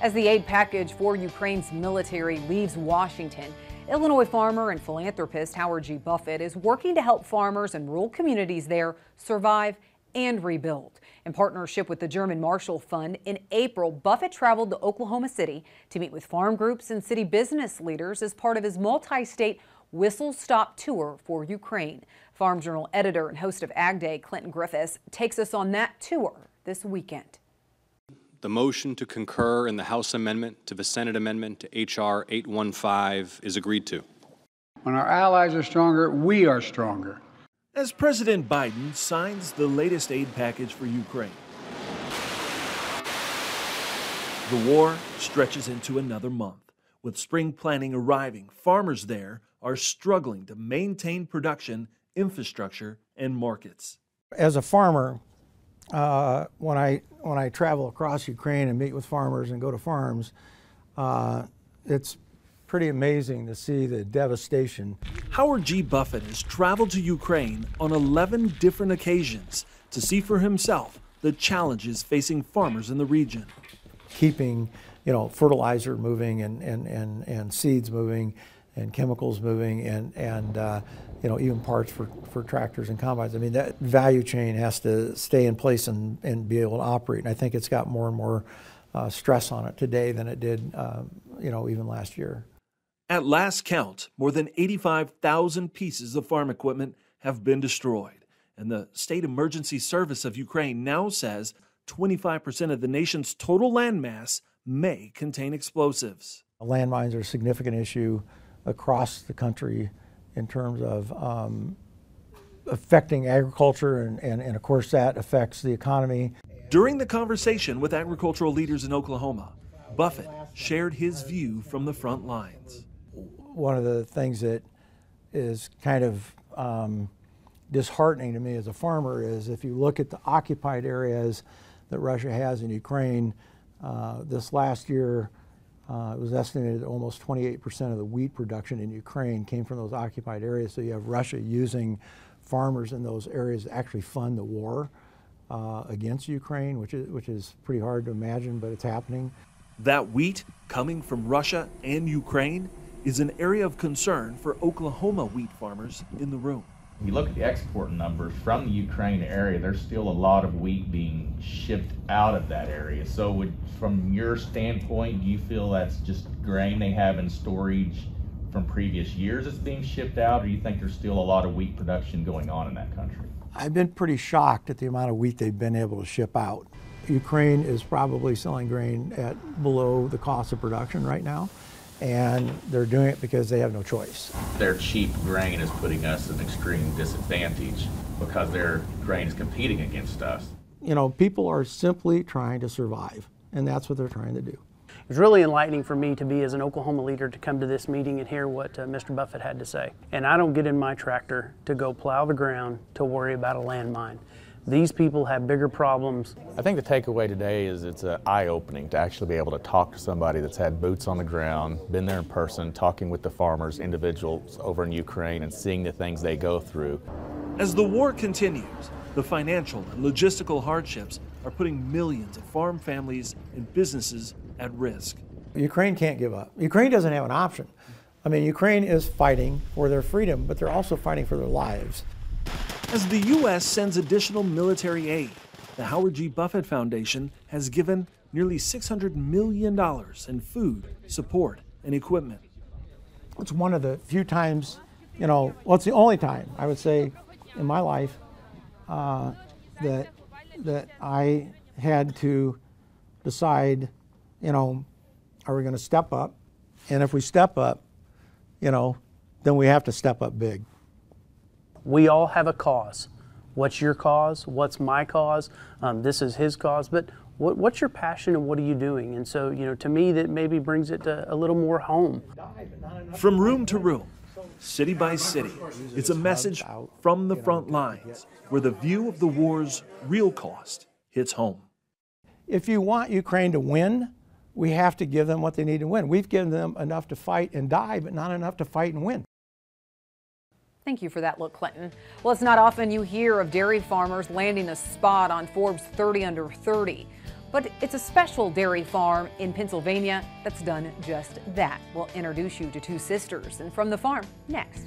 As the aid package for Ukraine's military leaves Washington, Illinois farmer and philanthropist Howard G. Buffett is working to help farmers and rural communities there survive and rebuild. In partnership with the German Marshall Fund, in April, Buffett traveled to Oklahoma City to meet with farm groups and city business leaders as part of his multi-state Whistlestops tour for Ukraine. Farm Journal editor and host of Ag Day, Clinton Griffiths, takes us on that tour this weekend. The motion to concur in the House amendment to the Senate amendment to H.R. 815 is agreed to. When our allies are stronger, we are stronger. As President Biden signs the latest aid package for Ukraine, the war stretches into another month. With spring planting arriving, farmers there are struggling to maintain production, infrastructure, and markets. As a farmer, when I travel across Ukraine and meet with farmers and go to farms, it's pretty amazing to see the devastation. Howard G. Buffett has traveled to Ukraine on 11 different occasions to see for himself the challenges facing farmers in the region. Keeping, fertilizer moving and seeds moving and chemicals moving and even parts for tractors and combines. I mean, that value chain has to stay in place and be able to operate. And I think it's got more and more stress on it today than it did, even last year. At last count, more than 85,000 pieces of farm equipment have been destroyed. And the State Emergency Service of Ukraine now says 25% of the nation's total landmass may contain explosives. Landmines are a significant issue across the country in terms of affecting agriculture, and of course that affects the economy. During the conversation with agricultural leaders in Oklahoma, Buffett shared his view from the front lines. One of the things that is kind of disheartening to me as a farmer is if you look at the occupied areas that Russia has in Ukraine, this last year it was estimated that almost 28% of the wheat production in Ukraine came from those occupied areas. So you have Russia using farmers in those areas to actually fund the war against Ukraine, which is pretty hard to imagine, but it's happening. That wheat coming from Russia and Ukraine is an area of concern for Oklahoma wheat farmers in the room. If you look at the export numbers from the Ukraine area, there's still a lot of wheat being shipped out of that area. So from your standpoint, do you feel that's just grain they have in storage from previous years that's being shipped out, or do you think there's still a lot of wheat production going on in that country? I've been pretty shocked at the amount of wheat they've been able to ship out. Ukraine is probably selling grain at below the cost of production right now, and they're doing it because they have no choice. Their cheap grain is putting us at an extreme disadvantage because their grain is competing against us. People are simply trying to survive, and that's what they're trying to do. It was really enlightening for me to be, as an Oklahoma leader, to come to this meeting and hear what Mr. Buffett had to say. And I don't get in my tractor to go plow the ground to worry about a landmine. These people have bigger problems. I think the takeaway today is it's eye-opening to actually be able to talk to somebody that's had boots on the ground, been there in person, talking with the farmers, individuals over in Ukraine, and seeing the things they go through. As the war continues, the financial and logistical hardships are putting millions of farm families and businesses at risk. Ukraine can't give up. Ukraine doesn't have an option. I mean, Ukraine is fighting for their freedom, but they're also fighting for their lives. As the U.S. sends additional military aid, the Howard G. Buffett Foundation has given nearly $600 million in food, support, and equipment. It's one of the few times, it's the only time, I would say, in my life that I had to decide, are we going to step up? And if we step up, then we have to step up big. We all have a cause. What's your cause? What's my cause? This is his cause. But what's your passion and what are you doing? And so, to me, that maybe brings it to a little more home. From room to room, city by city, it's a message from the front lines where the view of the war's real cost hits home. If you want Ukraine to win, we have to give them what they need to win. We've given them enough to fight and die, but not enough to fight and win. Thank you for that look, Clinton. Well, it's not often you hear of dairy farmers landing a spot on Forbes 30 Under 30. But it's a special dairy farm in Pennsylvania that's done just that. We'll introduce you to two sisters and from the farm next.